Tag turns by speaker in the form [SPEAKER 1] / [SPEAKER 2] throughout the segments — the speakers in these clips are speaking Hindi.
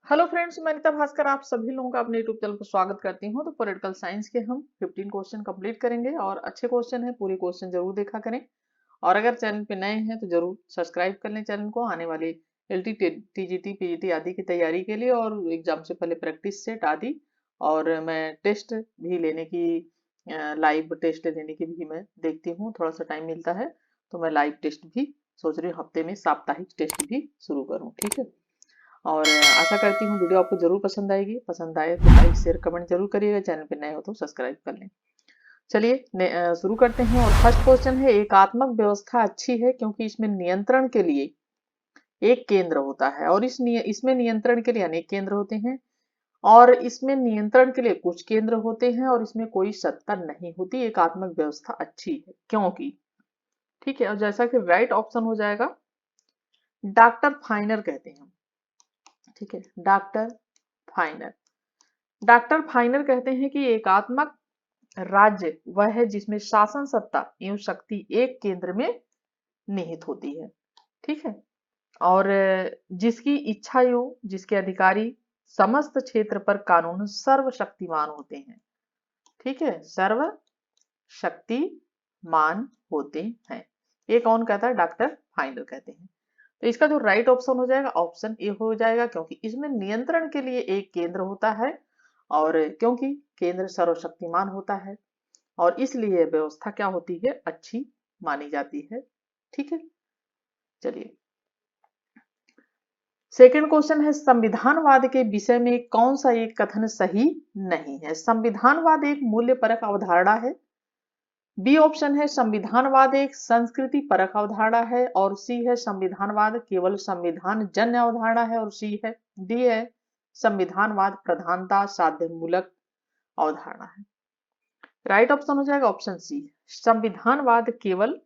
[SPEAKER 1] हेलो फ्रेंड्स, मैं अनिता भास्कर आप सभी लोगों का अपने यूट्यूब चैनल पर स्वागत करती हूं। तो पॉलिटिकल साइंस के हम 15 क्वेश्चन कंप्लीट करेंगे और अच्छे क्वेश्चन है, पूरे क्वेश्चन जरूर देखा करें। और अगर चैनल पे नए हैं तो जरूर सब्सक्राइब कर लें चैनल को, आने वाले एलटी, टीजीटी, पीजीटी आदि की तैयारी के लिए और एग्जाम से पहले प्रैक्टिस सेट आदि। और मैं टेस्ट भी लेने की, लाइव टेस्ट लेने की भी मैं देखती हूँ, थोड़ा सा टाइम मिलता है तो मैं लाइव टेस्ट भी सोच रही हूँ हफ्ते में साप्ताहिक टेस्ट भी शुरू करूँ। ठीक है। और आशा करती हूँ वीडियो आपको जरूर पसंद आएगी। पसंद आए तो लाइक शेयर कमेंट जरूर करिएगा, चैनल पे नए हो तो सब्सक्राइब कर लें। चलिए शुरू करते हैं। और फर्स्ट क्वेश्चन है, एकात्मक व्यवस्था अच्छी है क्योंकि इसमें नियंत्रण के लिए एक केंद्र होता है और इसमें नियंत्रण के लिए अनेक केंद्र होते हैं, और इसमें नियंत्रण के लिए कुछ केंद्र होते हैं और इसमें कोई सत्ता नहीं होती। एकात्मक व्यवस्था अच्छी है क्योंकि, ठीक है। और जैसा कि राइट ऑप्शन हो जाएगा डॉक्टर फाइनर कहते हैं। ठीक है, डॉक्टर फाइनर। डॉक्टर फाइनर कहते हैं कि एकात्मक राज्य वह है जिसमें शासन सत्ता एवं शक्ति एक केंद्र में निहित होती है। ठीक है। और जिसकी इच्छा एवं जिसके अधिकारी समस्त क्षेत्र पर कानून सर्वशक्तिमान होते हैं। ठीक है, सर्व शक्तिमान होते हैं। ये कौन कहता है? डॉक्टर फाइनर कहते हैं। तो इसका जो राइट ऑप्शन हो जाएगा ऑप्शन ए हो जाएगा, क्योंकि इसमें नियंत्रण के लिए एक केंद्र होता है और क्योंकि केंद्र सर्वशक्तिमान होता है और इसलिए व्यवस्था क्या होती है? अच्छी मानी जाती है। ठीक है। चलिए, सेकंड क्वेश्चन है, संविधानवाद के विषय में कौन सा एक कथन सही नहीं है? संविधानवाद एक मूल्य परक अवधारणा है। बी ऑप्शन है, संविधानवाद एक संस्कृति परक अवधारणा है। और सी है, संविधानवाद केवल संविधान जन्य अवधारणा है। और सी है, डी है, संविधानवाद प्रधानता साध्य मूलक अवधारणा है। राइट ऑप्शन हो जाएगा ऑप्शन सी, संविधानवाद केवल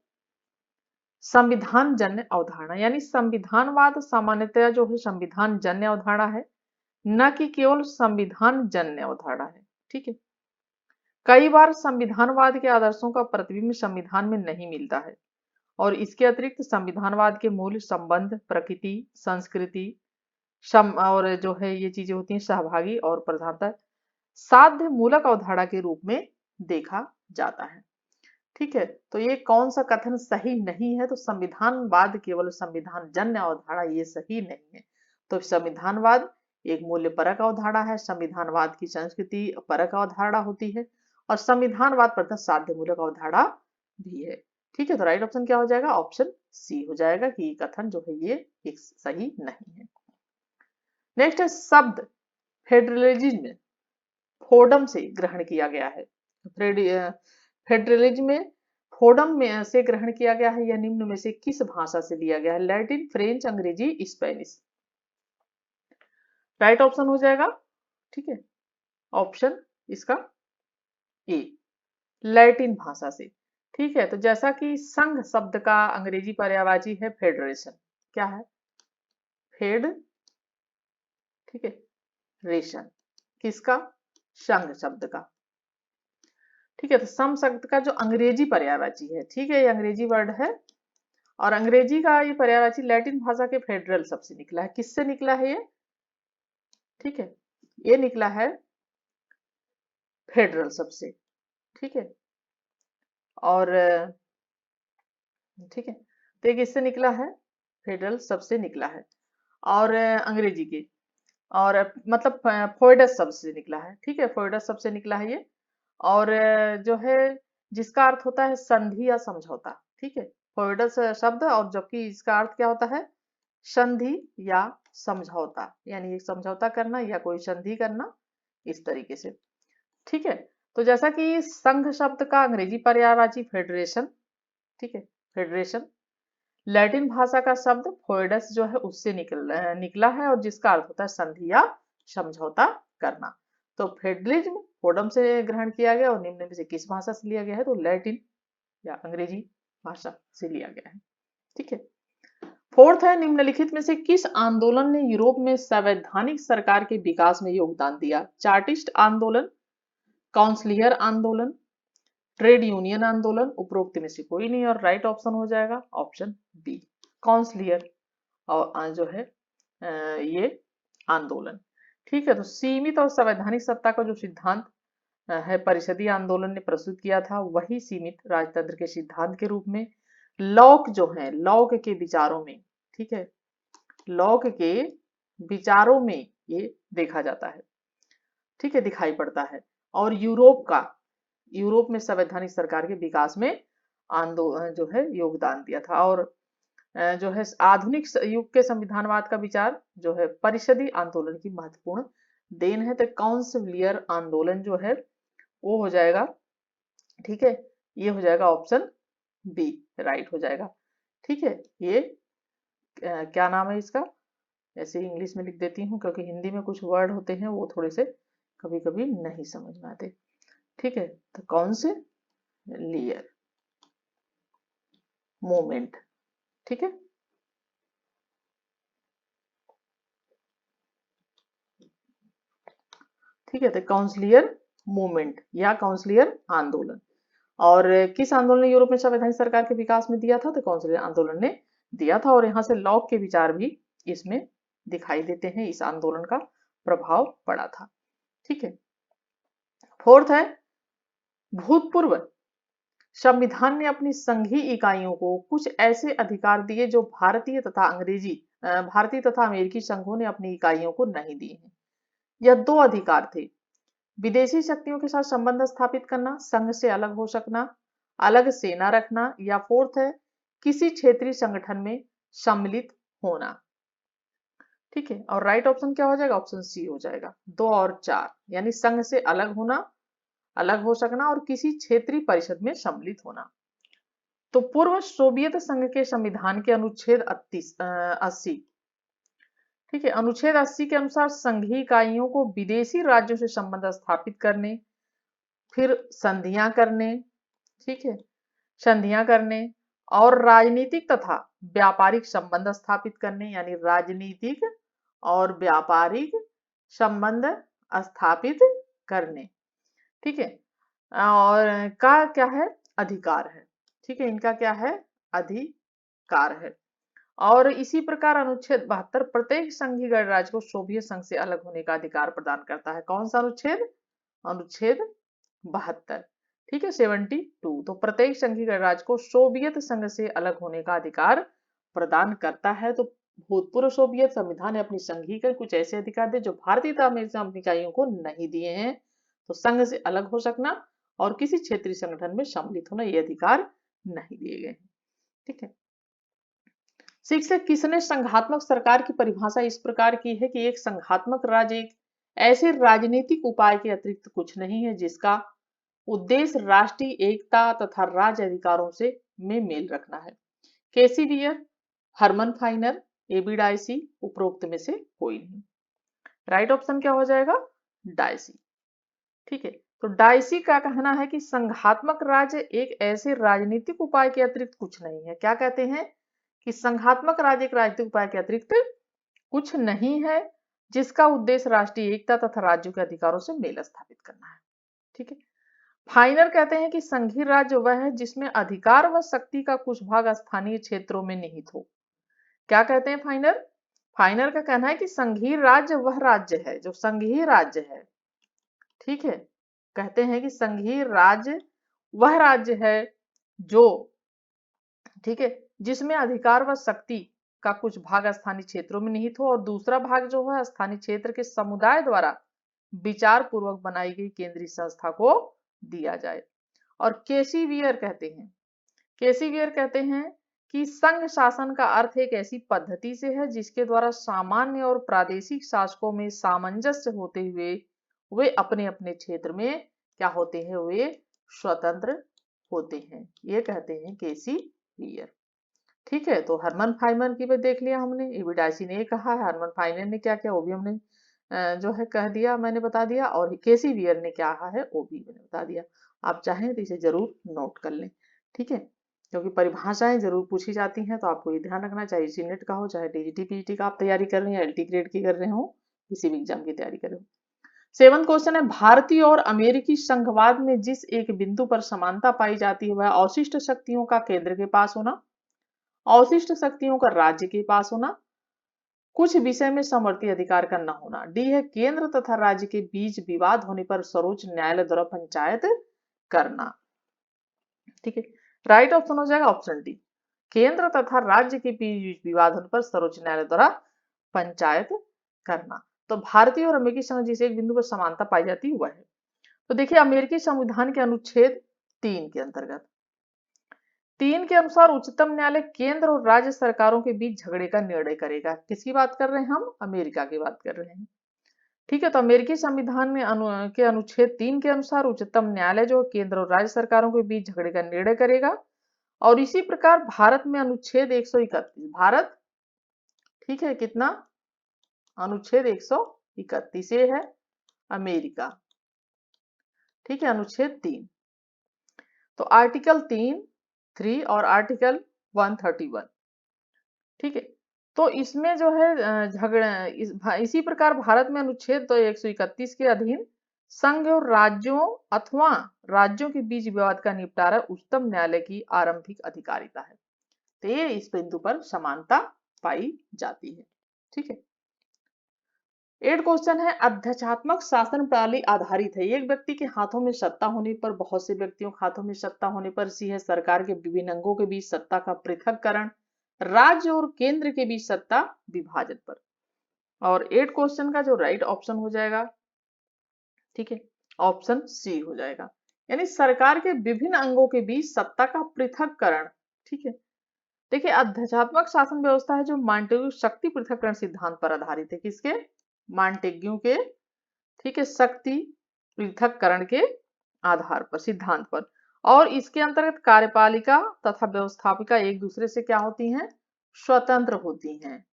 [SPEAKER 1] संविधान जन्य अवधारणा। यानी संविधानवाद सामान्यतया जो है संविधान जन्य अवधारणा है, न कि केवल संविधान जन्य अवधारणा है। ठीक है। कई बार संविधानवाद के आदर्शों का प्रतिबिंब संविधान में नहीं मिलता है और इसके अतिरिक्त संविधानवाद के मूल संबंध, प्रकृति, संस्कृति और जो है ये चीजें होती हैं सहभागी और प्रधानता साध्य मूलक अवधारणा के रूप में देखा जाता है। ठीक है। तो ये कौन सा कथन सही नहीं है? तो संविधानवाद केवल संविधान जन्य अवधारणा, ये सही नहीं है। तो संविधानवाद एक मूल्य परक अवधारणा है, संविधानवाद की संस्कृति परक अवधारणा होती है और संविधानवाद प्रथा साध्य मूलक अवधारणा भी है। ठीक है। तो राइट ऑप्शन क्या हो जाएगा? ऑप्शन सी हो जाएगा कि ये कथन जो है ये एक सही नहीं है। नेक्स्ट है, शब्द फेडरलिज्म फोडम से ग्रहण किया गया है। फेडरलिज्म में फोडम में से ग्रहण किया गया है, यह निम्न में से किस भाषा से लिया गया है? लैटिन, फ्रेंच, अंग्रेजी, स्पेनिश। राइट ऑप्शन हो जाएगा, ठीक है, ऑप्शन इसका ए, लैटिन भाषा से। ठीक है। तो जैसा कि संघ शब्द का अंग्रेजी पर्यायवाची है फेडरेशन। क्या है? फेड, ठीक है, रेशन। किसका? संघ शब्द का। ठीक है। तो सम शब्द का जो अंग्रेजी पर्यायवाची है, ठीक है, ये अंग्रेजी वर्ड है और अंग्रेजी का ये पर्यायवाची लैटिन भाषा के फेडरल शब्द से निकला है। किससे निकला है ये? ठीक है, ये निकला है फेडरल शब्द से। ठीक है। और ठीक है, तो ये किससे निकला है? फेडरल शब्द से निकला है और अंग्रेजी के, और मतलब फोइडस शब्द से निकला है। ठीक है, फोइडस शब्द से निकला है ये। और जो है जिसका अर्थ होता है संधि या समझौता। ठीक है, फोइडस शब्द, और जबकि इसका अर्थ क्या होता है? संधि या समझौता, यानी एक समझौता करना या कोई संधि करना, इस तरीके से। ठीक है। तो जैसा कि संघ शब्द का अंग्रेजी पर्यायवाची फेडरेशन, ठीक है, फेडरेशन, लैटिन भाषा का शब्द फोइडस जो है उससे निकला है और जिसका अर्थ होता है संधि या समझौता करना। तो फेडरलिज्म फोडम से ग्रहण किया गया और निम्न में से किस भाषा से लिया गया है? तो लैटिन या अंग्रेजी भाषा से लिया गया है। ठीक है। फोर्थ है, निम्नलिखित में से किस आंदोलन ने यूरोप में संवैधानिक सरकार के विकास में योगदान दिया? चार्टिस्ट आंदोलन, काउंसलियर आंदोलन, ट्रेड यूनियन आंदोलन, उपरोक्त में से कोई नहीं। और राइट ऑप्शन हो जाएगा ऑप्शन बी, काउंसलियर और जो है ये आंदोलन। ठीक है, तो सीमित और संवैधानिक सत्ता का जो सिद्धांत है परिषदीय आंदोलन ने प्रस्तुत किया था, वही सीमित राजतंत्र के सिद्धांत के रूप में लॉक जो है, लॉक के विचारों में, ठीक है, लॉक के विचारों में ये देखा जाता है, ठीक है, दिखाई पड़ता है। और यूरोप में संवैधानिक सरकार के विकास में आंदोलन जो है योगदान दिया था। और जो है आधुनिक युग के संविधानवाद का विचार जो है परिषदीय आंदोलन की महत्वपूर्ण देन है। तो काउंसिलियर आंदोलन जो है वो हो जाएगा, ठीक है, ये हो जाएगा ऑप्शन बी, राइट हो जाएगा। ठीक है, ये क्या नाम है इसका, ऐसे ही इंग्लिश में लिख देती हूँ क्योंकि हिंदी में कुछ वर्ड होते हैं वो थोड़े से कभी कभी नहीं समझ में आते। ठीक है, तो काउंसिलियर मूवमेंट, ठीक है, ठीक है, तो काउंसिलियर मूवमेंट या काउंसिलियर आंदोलन। और किस आंदोलन ने यूरोप में संवैधानिक सरकार के विकास में दिया था, तो काउंसिलियर आंदोलन ने दिया था। और यहाँ से लॉक के विचार भी इसमें दिखाई देते हैं, इस आंदोलन का प्रभाव पड़ा था। ठीक है, फोर्थ है भूतपूर्व संविधान ने अपनी संघीय इकाइयों को कुछ ऐसे अधिकार दिए जो भारतीय तथा अमेरिकी संघों ने अपनी इकाइयों को नहीं दिए हैं। यह दो अधिकार थे, विदेशी शक्तियों के साथ संबंध स्थापित करना, संघ से अलग हो सकना, अलग सेना रखना, या फोर्थ है किसी क्षेत्रीय संगठन में सम्मिलित होना। ठीक है, और राइट ऑप्शन क्या हो जाएगा, ऑप्शन सी हो जाएगा, 2 और 4, यानी संघ से अलग होना, अलग हो सकना और किसी क्षेत्रीय परिषद में सम्मिलित होना। तो पूर्व सोवियत संघ के संविधान के अनुच्छेद 80, ठीक है, अनुच्छेद 80 के अनुसार संघीय इकाइयों को विदेशी राज्यों से संबंध स्थापित करने, फिर संधियां करने, ठीक है, संधियां करने और राजनीतिक तथा व्यापारिक संबंध स्थापित करने, यानी राजनीतिक और व्यापारिक संबंध स्थापित करने, ठीक है, और का क्या है, अधिकार है। ठीक है, इनका क्या है, अधिकार है। और इसी प्रकार अनुच्छेद 72 प्रत्येक संघीय गणराज्य को सोवियत संघ से अलग होने का अधिकार प्रदान करता है। कौन सा अनुच्छेद, अनुच्छेद 72, ठीक है, 72। तो प्रत्येक संघीय गणराज्य को सोवियत संघ से अलग होने का अधिकार प्रदान करता है। तो भूतपूर्व सोवियत संविधान ने अपनी संघीय के कुछ ऐसे अधिकार दिए जो भारतीय अमेरिकी इकाइयों को नहीं दिए हैं। तो संघ से अलग हो सकना और किसी क्षेत्रीय संगठन में सम्मिलित होना, ये अधिकार नहीं दिए गए। ठीक है, शिक्षक किसने संघात्मक सरकार की परिभाषा इस प्रकार की है कि एक संघात्मक राज्य एक ऐसे राजनीतिक उपाय के अतिरिक्त कुछ नहीं है जिसका उद्देश्य राष्ट्रीय एकता तथा राज्य अधिकारों से में मेल रखना है। K C Wheare, Herman Finer, A B Dicey, उपरोक्त में से कोई नहीं। राइट ऑप्शन क्या हो जाएगा, डायसी। ठीक है, तो डायसी का कहना है कि संघात्मक राज्य एक ऐसे राजनीतिक उपाय के अतिरिक्त कुछ नहीं है। क्या कहते हैं कि संघात्मक राज्य एक राजनीतिक उपाय के अतिरिक्त कुछ नहीं है जिसका उद्देश्य राष्ट्रीय एकता तथा राज्यों के अधिकारों से मेल स्थापित करना है। ठीक है, फाइनर कहते हैं कि संघीय राज्य वह है जिसमें अधिकार व शक्ति का कुछ भाग स्थानीय क्षेत्रों में निहित हो। क्या कहते हैं फाइनर, फाइनर का कहना है कि संघीय राज्य वह राज्य है जो संघीय राज्य है। ठीक है, कहते हैं कि संघीय राज्य वह राज्य है जो, ठीक है, जिसमें अधिकार व शक्ति का कुछ भाग स्थानीय क्षेत्रों में निहित हो और दूसरा भाग जो है स्थानीय क्षेत्र के समुदाय द्वारा विचार पूर्वक बनाई गई केंद्रीय संस्था को दिया जाए। और केसी वियर कहते हैं कि संघ शासन का अर्थ एक ऐसी पद्धति से है जिसके द्वारा सामान्य और प्रादेशिक शासकों में सामंजस्य होते हुए वे अपने अपने क्षेत्र में क्या होते हैं, वे स्वतंत्र होते हैं। ये कहते हैं केसी वियर। ठीक है, तो हरमन फाइनर की भी देख लिया हमने, एबी डायसी ने कहा है, हरमन फाइनर ने क्या किया वो भी हमने जो है कह दिया, मैंने बता दिया, और केसी वियर ने क्या कहा है वो भी मैंने बता दिया। आप चाहें तो इसे जरूर नोट कर लें। ठीक है, क्योंकि परिभाषाएं जरूर पूछी जाती हैं, तो आपको ये ध्यान रखना, चाहे इसी नेट का हो, चाहे टीजीटी पीजीटी का आप तैयारी कर रहे हैं, एलटी ग्रेड की कर रहे हो, किसी भी एग्जाम की तैयारी कर रहे हो। 7वां क्वेश्चन है, भारतीय और अमेरिकी संघवाद में जिस एक बिंदु पर समानता पाई जाती है वह अवशिष्ट शक्तियों का केंद्र के पास होना, अवशिष्ट शक्तियों का राज्य के पास होना, कुछ विषय में समवर्ती अधिकार का न होना। डी है केंद्र तथा राज्य के बीच विवाद होने पर सर्वोच्च न्यायालय द्वारा पंचायत करना। ठीक है, राइट ऑप्शन हो जाएगा ऑप्शन डी, केंद्र तथा राज्य के बीच विवाद होने पर सर्वोच्च न्यायालय द्वारा पंचायत करना। तो भारतीय और अमेरिकी संघ जिस एक बिंदु पर समानता पाई जाती है वह है। तो देखिए अमेरिकी संविधान के अनुच्छेद 3 के अंतर्गत 3 के अनुसार उच्चतम न्यायालय केंद्र और राज्य सरकारों के बीच झगड़े का निर्णय करेगा। किसकी बात कर रहे हैं हम? अमेरिका की बात कर रहे हैं। ठीक है, तो अमेरिकी संविधान में के अनुच्छेद 3 के अनुसार उच्चतम न्यायालय जो केंद्र और राज्य सरकारों के बीच झगड़े का निर्णय करेगा। और इसी प्रकार भारत में अनुच्छेद 131, भारत ठीक है कितना? अनुच्छेद 131 ये है अमेरिका। ठीक है, अनुच्छेद 3। तो आर्टिकल 3 और आर्टिकल 131। ठीक है, तो इसमें जो है झगड़ा इसी प्रकार भारत में अनुच्छेद तो 131 के अधीन संघ और राज्यों अथवा राज्यों के बीच विवाद का निपटारा उच्चतम न्यायालय की आरंभिक अधिकारिता है। तो ये इस बिंदु पर समानता पाई जाती है। ठीक है, 8 क्वेश्चन है अध्यक्षात्मक शासन प्रणाली आधारित है। एक व्यक्ति के हाथों में सत्ता होने पर, बहुत से व्यक्तियों के हाथों में सत्ता होने पर। सी है सरकार के विभिन्न अंगों के बीच सत्ता का पृथक्करण। राज्य और केंद्र के बीच सत्ता विभाजन पर। और 8 क्वेश्चन का जो राइट ऑप्शन हो जाएगा, ठीक है, ऑप्शन सी हो जाएगा, यानी सरकार के विभिन्न अंगों के बीच सत्ता का पृथक्करण। ठीक है, देखिए अध्यक्षात्मक शासन व्यवस्था है जो मॉन्टेग्यू शक्ति पृथक्करण सिद्धांत पर आधारित है। किसके? मॉन्टेग्यू के, ठीक है, शक्ति पृथक्करण के आधार पर, सिद्धांत पर। और इसके अंतर्गत कार्यपालिका तथा व्यवस्थापिका एक दूसरे से क्या होती हैं? स्वतंत्र होती हैं।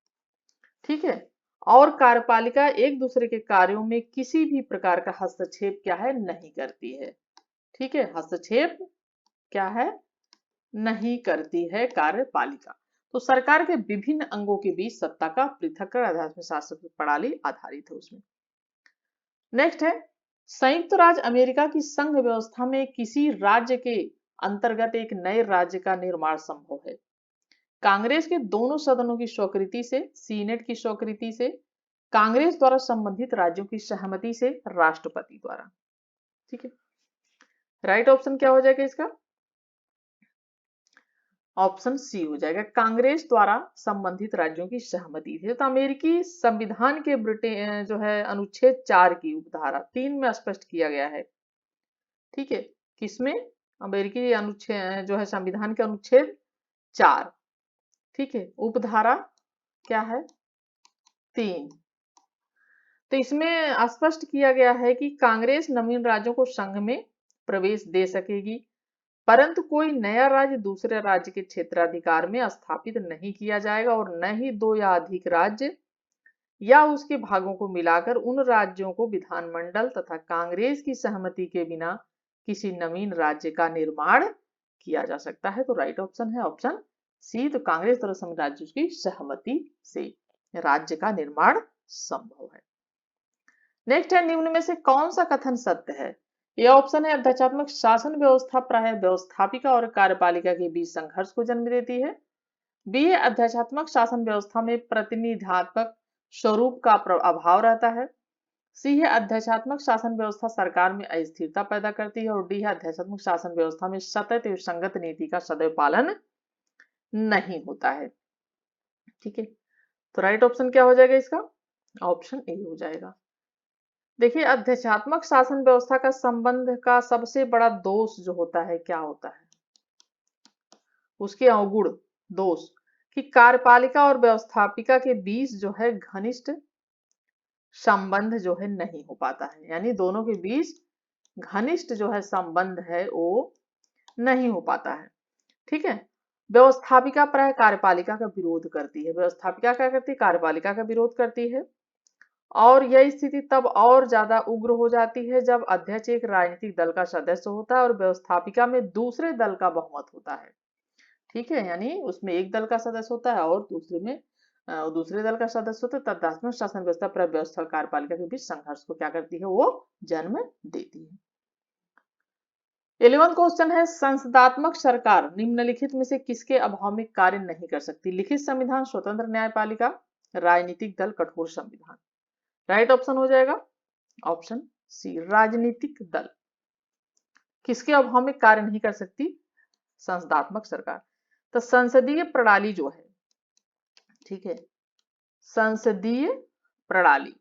[SPEAKER 1] ठीक है, और कार्यपालिका एक दूसरे के कार्यों में किसी भी प्रकार का हस्तक्षेप क्या है? नहीं करती है। ठीक है, हस्तक्षेप क्या है? नहीं करती है कार्यपालिका। तो सरकार के विभिन्न अंगों के बीच सत्ता का पृथक्करण अध्यात्म शासन प्रणाली आधारित है उसमें। नेक्स्ट है संयुक्त राज्य अमेरिका की संघ व्यवस्था में किसी राज्य के अंतर्गत एक नए राज्य का निर्माण संभव है। कांग्रेस के दोनों सदनों की स्वीकृति से, सीनेट की स्वीकृति से, कांग्रेस द्वारा संबंधित राज्यों की सहमति से, राष्ट्रपति द्वारा। ठीक है, राइट ऑप्शन क्या हो जाएगा इसका? ऑप्शन सी हो जाएगा, कांग्रेस द्वारा संबंधित राज्यों की सहमति थी। तो अमेरिकी संविधान के ब्रिटेन जो है अनुच्छेद 4 की उपधारा 3 में स्पष्ट किया गया है। ठीक है, किसमें? अमेरिकी अनुच्छेद जो है संविधान के अनुच्छेद 4, ठीक है, उपधारा क्या है? 3। तो इसमें स्पष्ट किया गया है कि कांग्रेस नवीन राज्यों को संघ में प्रवेश दे सकेगी, परंतु कोई नया राज्य दूसरे राज्य के क्षेत्राधिकार में स्थापित नहीं किया जाएगा और न ही 2 या अधिक राज्य या उसके भागों को मिलाकर उन राज्यों को विधानमंडल तथा कांग्रेस की सहमति के बिना किसी नवीन राज्य का निर्माण किया जा सकता है। तो राइट ऑप्शन है ऑप्शन सी, तो कांग्रेस द्वारा संबंधित राज्यों की सहमति से राज्य का निर्माण संभव है। नेक्स्ट है निम्न में से कौन सा कथन सत्य है? यह ऑप्शन है अध्यक्षात्मक शासन व्यवस्था प्रायः व्यवस्थापिका और कार्यपालिका के बीच संघर्ष को जन्म देती है। बी है अध्यक्षात्मक शासन व्यवस्था में प्रतिनिधात्मक स्वरूप का अभाव रहता है। सी है अध्यक्षात्मक शासन व्यवस्था सरकार में अस्थिरता पैदा करती है। और डी है अध्यक्षात्मक शासन व्यवस्था में सतत एवं संगत नीति का सदैव पालन नहीं होता है। ठीक है, तो राइट ऑप्शन क्या हो जाएगा इसका? ऑप्शन ए हो जाएगा। देखिए अध्यक्षात्मक शासन व्यवस्था का संबंध का सबसे बड़ा दोष जो होता है क्या होता है? उसके अवगुण दोष कि कार्यपालिका और व्यवस्थापिका के बीच जो है घनिष्ठ संबंध जो है नहीं हो पाता है, यानी दोनों के बीच घनिष्ठ जो है संबंध है वो नहीं हो पाता है। ठीक है, व्यवस्थापिका प्राय कार्यपालिका का विरोध करती है। व्यवस्थापिका क्या करती है? कार्यपालिका का विरोध करती है। और यह स्थिति तब और ज्यादा उग्र हो जाती है जब अध्यक्ष एक राजनीतिक दल का सदस्य होता है और व्यवस्थापिका में दूसरे दल का बहुमत होता है। ठीक है, यानी उसमें एक दल का सदस्य होता है और दूसरे दल का सदस्य होता है। तदर्थात्मक शासन व्यवस्था पर व्यवस्था कार्यपालिका के बीच संघर्ष को क्या करती है? वो जन्म देती है। 11वां क्वेश्चन है संसदात्मक सरकार निम्नलिखित में से किसके अभाव में कार्य नहीं कर सकती? लिखित संविधान, स्वतंत्र न्यायपालिका, राजनीतिक दल कठोर संविधान। राइट ऑप्शन हो जाएगा ऑप्शन सी, राजनीतिक दल। किसके अभाव में कार्य नहीं कर सकती? संसदात्मक सरकार। तो संसदीय प्रणाली जो है, ठीक है, संसदीय प्रणाली,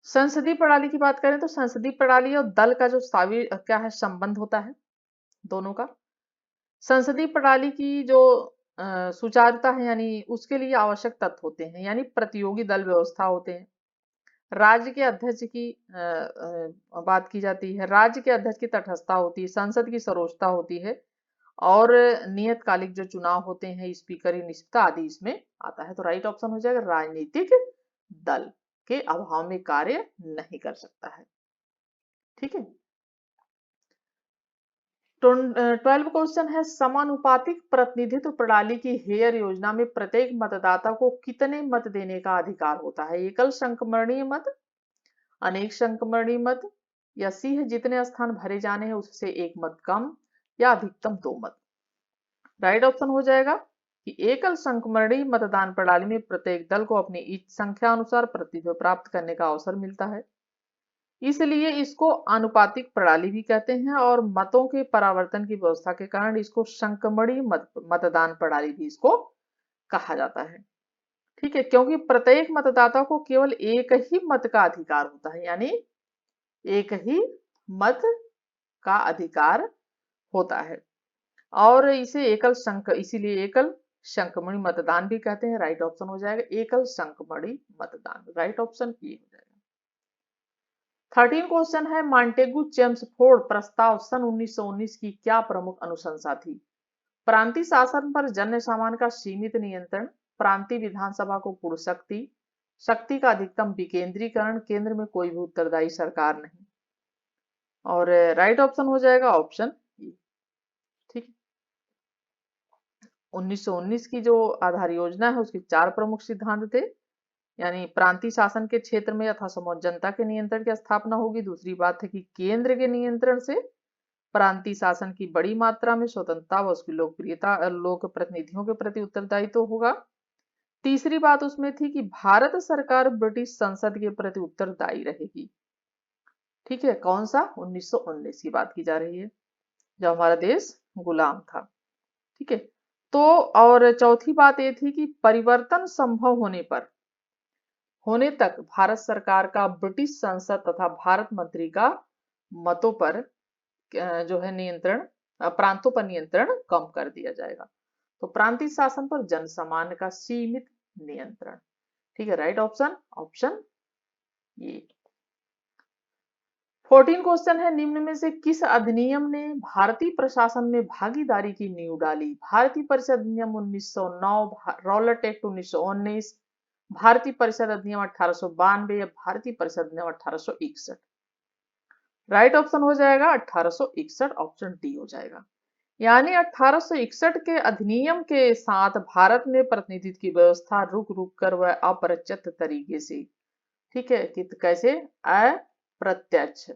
[SPEAKER 1] संसदीय प्रणाली की बात करें तो संसदीय प्रणाली और दल का जो क्या है संबंध होता है दोनों का। संसदीय प्रणाली की जो सुचारुता है यानी उसके लिए आवश्यक तत्व होते हैं, यानी प्रतियोगी दल व्यवस्था होते हैं। राज्य के अध्यक्ष की बात की जाती है, राज्य के अध्यक्ष की तटस्थता होती है, संसद की सरोजता होती है और नियतकालिक जो चुनाव होते हैं, स्पीकर की निष्पत्ता आदि इसमें आता है। तो राइट ऑप्शन हो जाएगा राजनीतिक दल के अभाव में कार्य नहीं कर सकता है। ठीक है, 12 क्वेश्चन है, समानुपातिक प्रतिनिधित्व प्रणाली की हेयर योजना में प्रत्येक मतदाता को कितने मत देने का अधिकार होता है? एकल संक्रमणीय मत, अनेक संक्रमणीय मत, या सी है जितने स्थान भरे जाने हैं उससे एक मत कम, या अधिकतम 2 मत। राइट ऑप्शन हो जाएगा कि एकल संक्रमणीय मतदान प्रणाली में प्रत्येक दल को अपनी इच्छा संख्या अनुसार प्रतिनिधित्व प्राप्त करने का अवसर मिलता है, इसलिए इसको आनुपातिक प्रणाली भी कहते हैं और मतों के परावर्तन की व्यवस्था के कारण इसको संक्रमणीय मतदान प्रणाली भी इसको कहा जाता है। ठीक है, क्योंकि प्रत्येक मतदाता को केवल एक ही मत का अधिकार होता है, यानी एक ही मत का अधिकार होता है और इसे इसीलिए एकल संक्रमणीय मतदान भी कहते हैं। राइट ऑप्शन हो जाएगा एकल संक्रमणीय मतदान। राइट ऑप्शन ए हो जाएगा। 13 क्वेश्चन है, मॉन्टेगू चेम्सफोर्ड प्रस्ताव सन 1919 की क्या प्रमुख अनुशंसा थी? प्रांतीय शासन पर जन सामान्य का सीमित नियंत्रण, प्रांतीय विधानसभा को पूर्ण शक्ति, शक्ति का अधिकतम विकेंद्रीकरण, केंद्र में कोई भी उत्तरदायी सरकार नहीं। और राइट ऑप्शन हो जाएगा ऑप्शन ए। ठीक, 1919 की जो आधार योजना है उसके 4 प्रमुख सिद्धांत थे, यानी प्रांतीय शासन के क्षेत्र में यथा संभव जनता के नियंत्रण की स्थापना होगी। दूसरी बात है कि केंद्र के नियंत्रण से प्रांतीय शासन की बड़ी मात्रा में स्वतंत्रता व उसकी लोकप्रियता लोक प्रतिनिधियों के प्रति उत्तरदायित्व होगा। तीसरी बात उसमें थी कि भारत सरकार ब्रिटिश संसद के प्रति उत्तरदायी रहेगी। ठीक है, कौन सा? 1919 की बात की जा रही है जब हमारा देश गुलाम था। ठीक है, तो और चौथी बात ये थी कि परिवर्तन संभव होने तक भारत सरकार का ब्रिटिश संसद तथा भारत मंत्री का मतों पर जो है नियंत्रण, प्रांतों पर नियंत्रण कम कर दिया जाएगा। तो प्रांतीय शासन पर जन सामान्य का सीमित नियंत्रण। ठीक है, right option option A. 14 question है, निम्न में से किस अधिनियम ने भारतीय प्रशासन में भागीदारी की नींव डाली? भारतीय परिषद अधिनियम 1909, रॉलेट एक्ट 1919, भारतीय परिषद अधिनियम 1892 या भारतीय परिषद अधिनियम 1861? राइट ऑप्शन हो जाएगा 1861, ऑप्शन डी हो जाएगा। यानी 1861 के अधिनियम के साथ भारत में प्रतिनिधित्व की व्यवस्था रुक रुक कर वह अप्रत्यक्ष तरीके से, ठीक है, कि कैसे अप्रत्यक्ष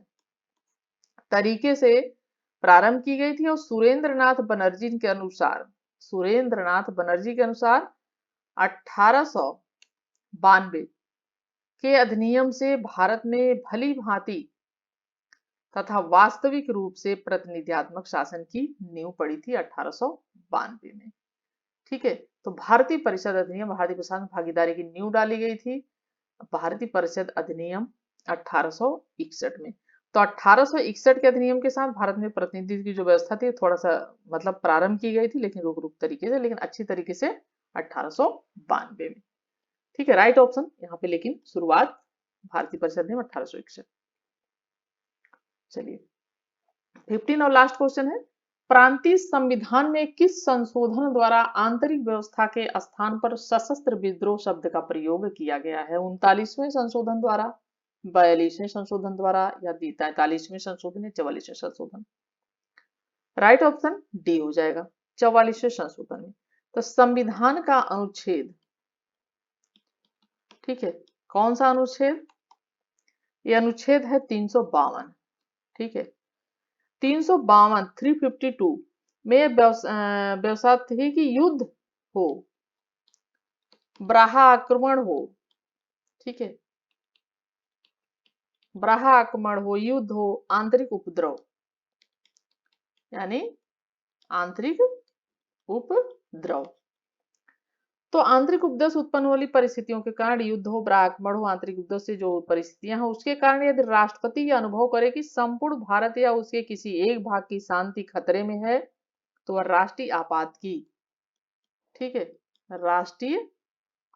[SPEAKER 1] तरीके से प्रारंभ की गई थी और सुरेंद्र नाथ बनर्जी के अनुसार 1892 के अधिनियम से भारत में भली भांति तथा वास्तविक रूप से प्रतिनिधित्वात्मक शासन की नींव पड़ी थी 1892 में। ठीक है, तो भारतीय परिषद अधिनियम भारतीय प्रशासन भागीदारी की नींव डाली गई थी भारतीय परिषद अधिनियम 1861 में। तो 1861 के अधिनियम के साथ भारत में प्रतिनिधित्व की जो व्यवस्था थी थोड़ा सा मतलब प्रारंभ की गई थी, लेकिन रुक रुक तरीके से, लेकिन अच्छी तरीके से 1892 में। ठीक है, राइट ऑप्शन यहाँ पे, लेकिन शुरुआत भारतीय परिषद अधिनियम 1861। चलिए 15 और लास्ट क्वेश्चन है, प्रांतीय संविधान में किस संशोधन द्वारा आंतरिक व्यवस्था के स्थान पर सशस्त्र विद्रोह शब्द का प्रयोग किया गया है? 39वें संशोधन द्वारा, 42वें संशोधन द्वारा, या 43वें संशोधन या 44वें संशोधन? राइट ऑप्शन डी हो जाएगा 44वें संशोधन में। तो संविधान का अनुच्छेद, ठीक है, कौन सा अनुच्छेद? ये अनुच्छेद है 352। ठीक है, 352 352 में व्यवस्था थी कि युद्ध हो ब्राहा आक्रमण हो, ठीक है, ब्राहा आक्रमण हो, युद्ध हो, आंतरिक उपद्रव, यानी आंतरिक उपद्रव। तो आंतरिक उपद्रव से उत्पन्न वाली परिस्थितियों के कारण, युद्ध हो, आक्रमण हो, आंतरिक उपद्रव से जो परिस्थितियां हैं उसके कारण यदि राष्ट्रपति यह अनुभव करे कि संपूर्ण भारत या उसके किसी एक भाग की शांति खतरे में है, तो वह राष्ट्रीय आपात की, ठीक है, राष्ट्रीय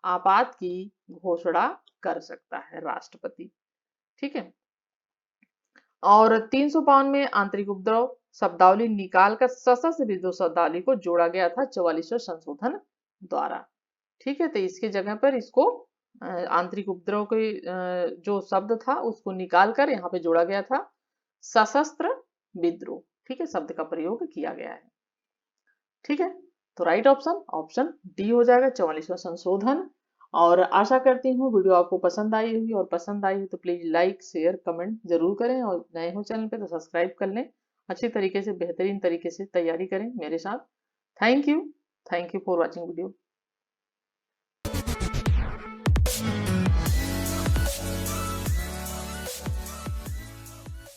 [SPEAKER 1] आपात की घोषणा कर सकता है राष्ट्रपति, ठीक है। और 352 में आंतरिक उपद्रव शब्दावली निकालकर सशस्त्र विद्रोह शब्दावली को जोड़ा गया था 44वें संशोधन द्वारा, ठीक है। तो इसके जगह पर इसको आंतरिक उपद्रव के जो शब्द था उसको निकालकर यहाँ पे जोड़ा गया था सशस्त्र विद्रोह, ठीक है, शब्द का प्रयोग किया गया है, ठीक है। तो राइट ऑप्शन ऑप्शन डी हो जाएगा 44वां संशोधन। और आशा करती हूँ वीडियो आपको पसंद आई होगी, और पसंद आई हो तो प्लीज लाइक शेयर कमेंट जरूर करें, और नए हो चैनल पे तो सब्सक्राइब कर लें, अच्छी तरीके से बेहतरीन तरीके से तैयारी करें मेरे साथ। Thank you for watching video.